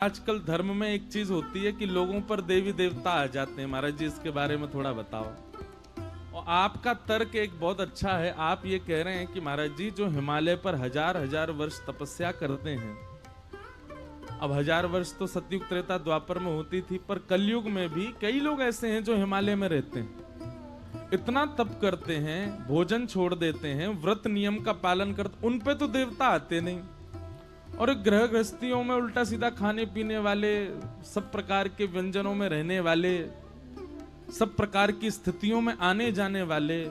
आजकल धर्म में एक चीज होती है कि लोगों पर देवी देवता आ जाते हैं। महाराज जी इसके बारे में थोड़ा बताओ। और आपका तर्क एक बहुत अच्छा है। आप ये कह रहे हैं कि महाराज जी जो हिमालय पर हजार हजार वर्ष तपस्या करते हैं, अब हजार वर्ष तो सतयुग त्रेता द्वापर में होती थी, पर कलयुग में भी कई लोग ऐसे हैं जो हिमालय में रहते हैं, इतना तप करते हैं, भोजन छोड़ देते हैं, व्रत नियम का पालन करते, उन पे तो देवता आते नहीं। और ग्रह गृहस्थियों में उल्टा सीधा खाने पीने वाले, सब प्रकार के व्यंजनों में रहने वाले, सब प्रकार की स्थितियों में आने जाने वाले,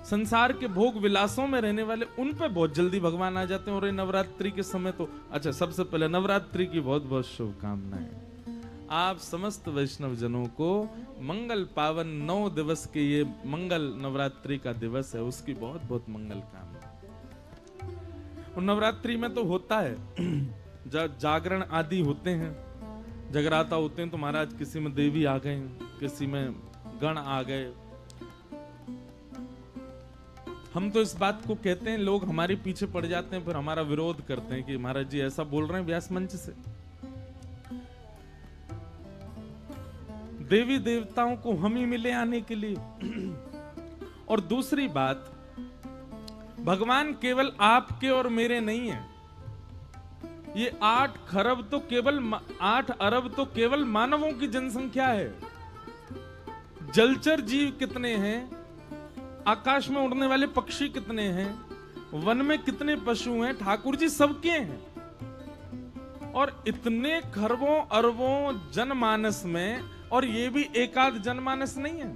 संसार के भोग विलासों में रहने वाले, उन पे बहुत जल्दी भगवान आ जाते हैं। और ये नवरात्रि के समय तो अच्छा, सबसे पहले नवरात्रि की बहुत बहुत शुभकामनाएं। आप समस्त वैष्णव जनों को मंगल पावन 9 दिवस के ये मंगल नवरात्रि का दिवस है, उसकी बहुत बहुत मंगल कामना। और नवरात्रि में तो होता है जागरण आदि होते हैं, जगराता होते हैं, तो महाराज किसी में देवी आ गए, किसी में गण आ गए। हम तो इस बात को कहते हैं, लोग हमारे पीछे पड़ जाते हैं, फिर हमारा विरोध करते हैं कि महाराज जी ऐसा बोल रहे हैं व्यास मंच से। देवी देवताओं को हम ही मिले आने के लिए। और दूसरी बात, भगवान केवल आपके और मेरे नहीं है। ये 8 खरब तो केवल 8 अरब तो केवल मानवों की जनसंख्या है। जलचर जीव कितने हैं, आकाश में उड़ने वाले पक्षी कितने हैं, वन में कितने पशु हैं, ठाकुर जी सबके हैं। और इतने खरबों अरबों जनमानस में, और ये भी एकाध जनमानस नहीं है।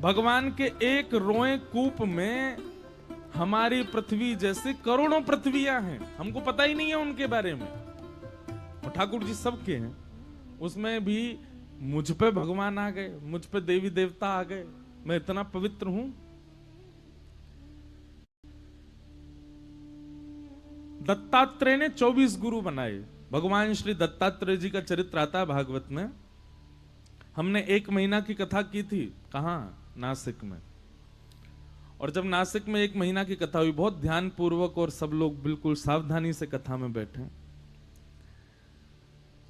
भगवान के एक रोए कूप में हमारी पृथ्वी जैसे करोड़ों पृथ्वियां हैं, हमको पता ही नहीं है उनके बारे में। और ठाकुर जी सबके हैं, उसमें भी मुझ पे भगवान आ गए, मुझ पे देवी देवता आ गए। मैं इतना पवित्र हूं। दत्तात्रेय ने 24 गुरु बनाए। भगवान श्री दत्तात्रेय जी का चरित्र आता है भागवत में। हमने 1 महीना की कथा की थी, कहां? नासिक में। और जब नासिक में 1 महीना की कथा हुई, बहुत ध्यान पूर्वक और सब लोग बिल्कुल सावधानी से कथा में बैठे,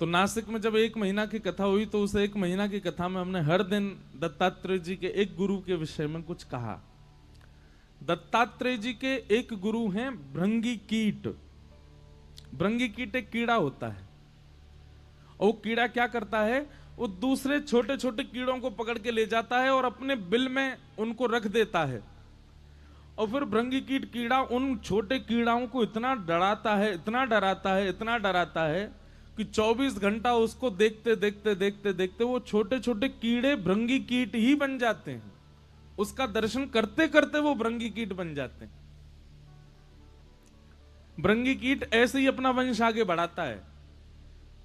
तो नासिक में जब 1 महीना की कथा हुई, तो उस 1 महीना की कथा में हमने हर दिन दत्तात्रेय जी के एक गुरु के विषय में कुछ कहा। दत्तात्रेय जी के एक गुरु हैं भृंगी कीट। भृंगी कीट एक कीड़ा होता है, और वो कीड़ा क्या करता है, वो दूसरे छोटे छोटे कीड़ों को पकड़ के ले जाता है और अपने बिल में उनको रख देता है। और फिर भृंगी कीट कीड़ा उन छोटे कीड़ाओं को इतना डराता है, इतना डराता है, इतना डराता है कि 24 घंटा उसको देखते देखते देखते देखते वो छोटे छोटे कीड़े भृंगी कीट ही बन जाते हैं। उसका दर्शन करते करते वो भृंगी कीट बन जाते हैं। भृंगी कीट ऐसे ही अपना वंश आगे बढ़ाता है,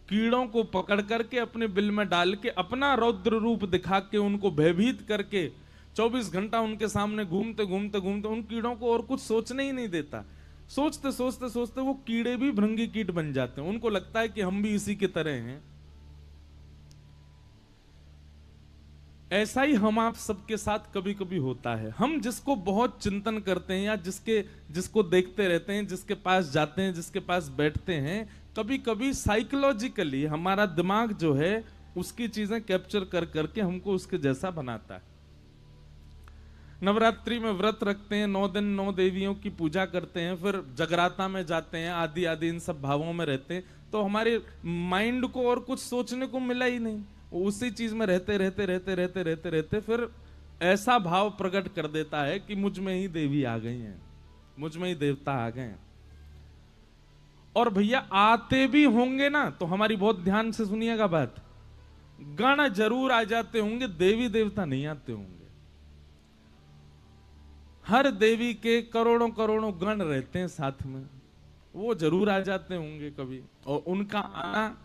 कीड़ों को पकड़ करके अपने बिल में डाल के अपना रौद्र रूप दिखा के उनको भयभीत करके 24 घंटा उनके सामने घूमते घूमते घूमते उन कीड़ों को और कुछ सोचने ही नहीं देता। सोचते सोचते सोचते वो कीड़े भी भृंगी कीट बन जाते हैं। उनको लगता है कि हम भी इसी की तरह हैं। ऐसा ही हम आप सबके साथ कभी कभी होता है। हम जिसको बहुत चिंतन करते हैं या जिसको देखते रहते हैं, जिसके पास जाते हैं, जिसके पास बैठते हैं, कभी कभी साइकोलॉजिकली हमारा दिमाग जो है उसकी चीजें कैप्चर कर करके हमको उसके जैसा बनाता है। नवरात्रि में व्रत रखते हैं, 9 दिन 9 देवियों की पूजा करते हैं, फिर जगराता में जाते हैं, आदि आदि इन सब भावों में रहते हैं, तो हमारे माइंड को और कुछ सोचने को मिला ही नहीं। उसी चीज में रहते रहते रहते रहते रहते रहते फिर ऐसा भाव प्रकट कर देता है कि मुझ में ही देवी आ गई हैं, मुझ में ही देवता आ गए हैं। और भैया आते भी होंगे ना, तो हमारी बहुत ध्यान से सुनिएगा बात, गण जरूर आ जाते होंगे, देवी देवता नहीं आते होंगे। हर देवी के करोड़ों करोड़ों गण रहते हैं साथ में, वो जरूर आ जाते होंगे कभी। और उनका आना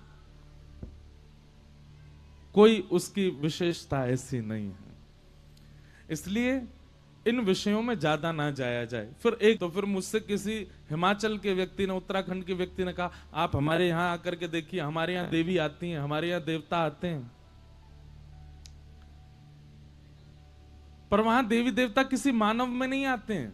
कोई उसकी विशेषता ऐसी नहीं है, इसलिए इन विषयों में ज्यादा ना जाया जाए। फिर मुझसे किसी हिमाचल के व्यक्ति ने, उत्तराखंड के व्यक्ति ने कहा, आप हमारे यहां आकर के देखिए, हमारे यहां देवी आती हैं, हमारे यहां देवता आते हैं। पर वहां देवी देवता किसी मानव में नहीं आते हैं,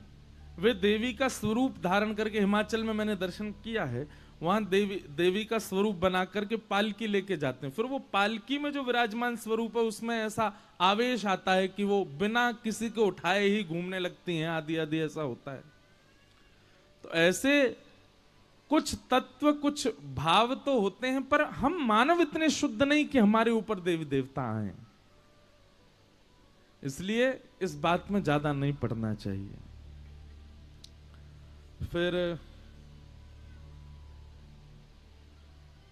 वे देवी का स्वरूप धारण करके, हिमाचल में मैंने दर्शन किया है, वहां देवी का स्वरूप बना करके पालकी लेके जाते हैं। फिर वो पालकी में जो विराजमान स्वरूप है उसमें ऐसा आवेश आता है कि वो बिना किसी को उठाए ही घूमने लगती हैं, आदि आदि ऐसा होता है। तो ऐसे कुछ तत्व, कुछ भाव तो होते हैं, पर हम मानव इतने शुद्ध नहीं कि हमारे ऊपर देवी देवता आए, इसलिए इस बात में ज्यादा नहीं पड़ना चाहिए। फिर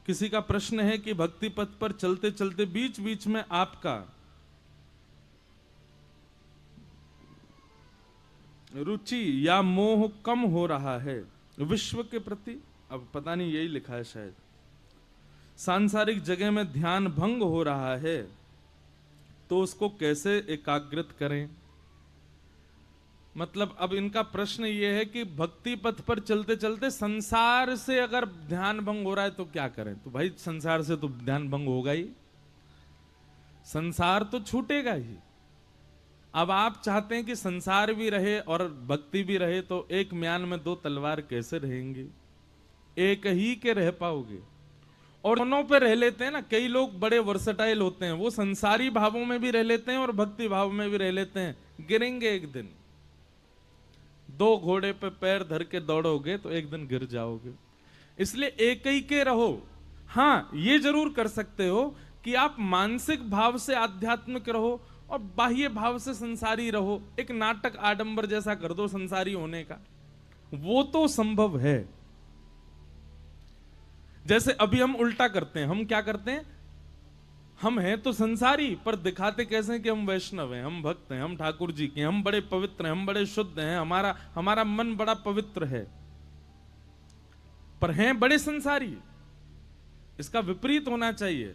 किसी का प्रश्न है कि भक्ति पथ पर चलते चलते बीच बीच में आपका रुचि या मोह कम हो रहा है विश्व के प्रति, अब पता नहीं यही लिखा है शायद, सांसारिक जगह में ध्यान भंग हो रहा है, तो उसको कैसे एकाग्रित करें। मतलब अब इनका प्रश्न यह है कि भक्ति पथ पर चलते चलते संसार से अगर ध्यान भंग हो रहा है तो क्या करें। तो भाई संसार से तो ध्यान भंग होगा ही, संसार तो छूटेगा ही। अब आप चाहते हैं कि संसार भी रहे और भक्ति भी रहे, तो एक म्यान में दो तलवार कैसे रहेंगी, एक ही के रह पाओगे। और दोनों पे रह लेते हैं ना, कई लोग बड़े वर्सटाइल होते हैं, वो संसारी भावों में भी रह लेते हैं और भक्ति भाव में भी रह लेते हैं, गिरेंगे एक दिन। दो घोड़े पे पैर धर के दौड़ोगे तो एक दिन गिर जाओगे, इसलिए एक ही के रहो। हाँ, ये जरूर कर सकते हो कि आप मानसिक भाव से आध्यात्मिक रहो और बाह्य भाव से संसारी रहो। एक नाटक आडंबर जैसा कर दो संसारी होने का, वो तो संभव है। जैसे अभी हम उल्टा करते हैं, हम क्या करते हैं, हम हैं तो संसारी पर दिखाते कैसे हैं कि हम वैष्णव हैं, हम भक्त हैं, हम ठाकुर जी के, हम बड़े पवित्र हैं, हम बड़े शुद्ध हैं, हमारा मन बड़ा पवित्र है, पर हैं बड़े संसारी। इसका विपरीत होना चाहिए।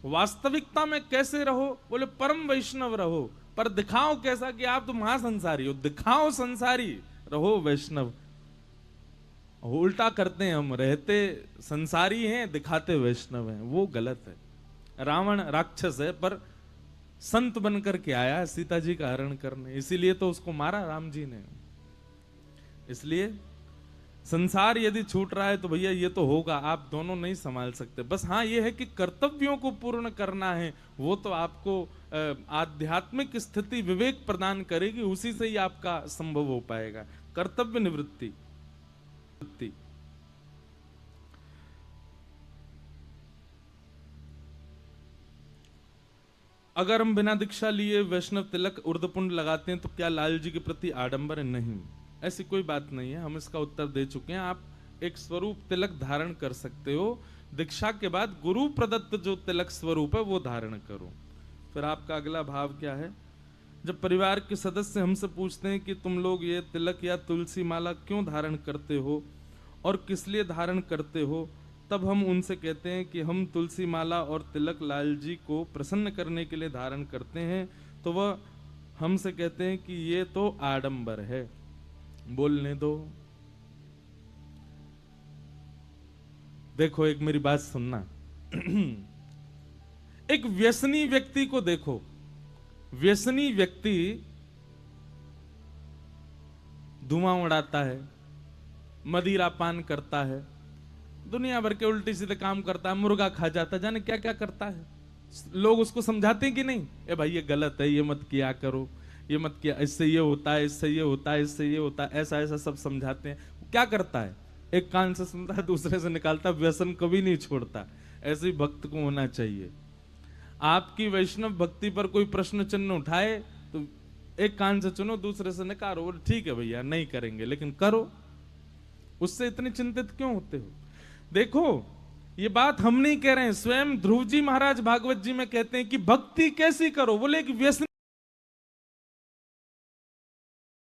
वास्तविकता में कैसे रहो, बोले परम वैष्णव रहो, पर दिखाओ कैसा कि आप तो महासंसारी हो, दिखाओ संसारी, रहो वैष्णव। उल्टा करते हैं हम, रहते संसारी हैं दिखाते वैष्णव हैं, वो गलत है। रावण राक्षस है पर संत बनकर के आया सीता जी का हरण करने, इसीलिए तो उसको मारा राम जी ने। इसलिए संसार यदि छूट रहा है तो भैया ये तो होगा, आप दोनों नहीं संभाल सकते। बस हाँ ये है कि कर्तव्यों को पूर्ण करना है, वो तो आपको आध्यात्मिक स्थिति विवेक प्रदान करेगी, उसी से ही आपका संभव हो पाएगा। कर्तव्य निवृत्ति। अगर हम बिना दीक्षा लिए वैष्णव तिलक उर्धपुंड लगाते हैं तो क्या लाल जी के प्रति आडंबर? नहीं, ऐसी कोई बात नहीं है, हम इसका उत्तर दे चुके हैं। आप एक स्वरूप तिलक धारण कर सकते हो, दीक्षा के बाद गुरु प्रदत्त जो तिलक स्वरूप है वो धारण करो। फिर आपका अगला भाव क्या है, जब परिवार के सदस्य हमसे पूछते हैं कि तुम लोग ये तिलक या तुलसी माला क्यों धारण करते हो और किस लिए धारण करते हो, तब हम उनसे कहते हैं कि हम तुलसी माला और तिलक लाल जी को प्रसन्न करने के लिए धारण करते हैं। तो वह हमसे कहते हैं कि ये तो आडंबर है। बोलने दो। देखो एक मेरी बात सुनना एक व्यसनी व्यक्ति को देखो, व्यसनी व्यक्ति धुआं उड़ाता है, मदिरा पान करता है, दुनिया भर के उल्टी सीधे काम करता है, मुर्गा खा जाता है, जाने क्या क्या करता है। लोग उसको समझाते हैं कि नहीं, ए भाई ये गलत है, ये मत किया करो, ये मत किया, इससे ये होता है, इससे ये होता है, इससे ये होता है, ऐसा ऐसा सब समझाते हैं। क्या करता है, एक कान से सुनता है दूसरे से निकालता, व्यसन कभी नहीं छोड़ता। ऐसे ही भक्त को होना चाहिए। आपकी वैष्णव भक्ति पर कोई प्रश्न चिन्ह उठाए तो एक कान से चुनो, दूसरे से निकालो। ठीक है भैया नहीं करेंगे, लेकिन करो, उससे इतने चिंतित क्यों होते हो। देखो ये बात हम नहीं कह रहे हैं, स्वयं ध्रुव जी महाराज भागवत जी में कहते हैं कि भक्ति कैसी करो, बोले एक व्यसनी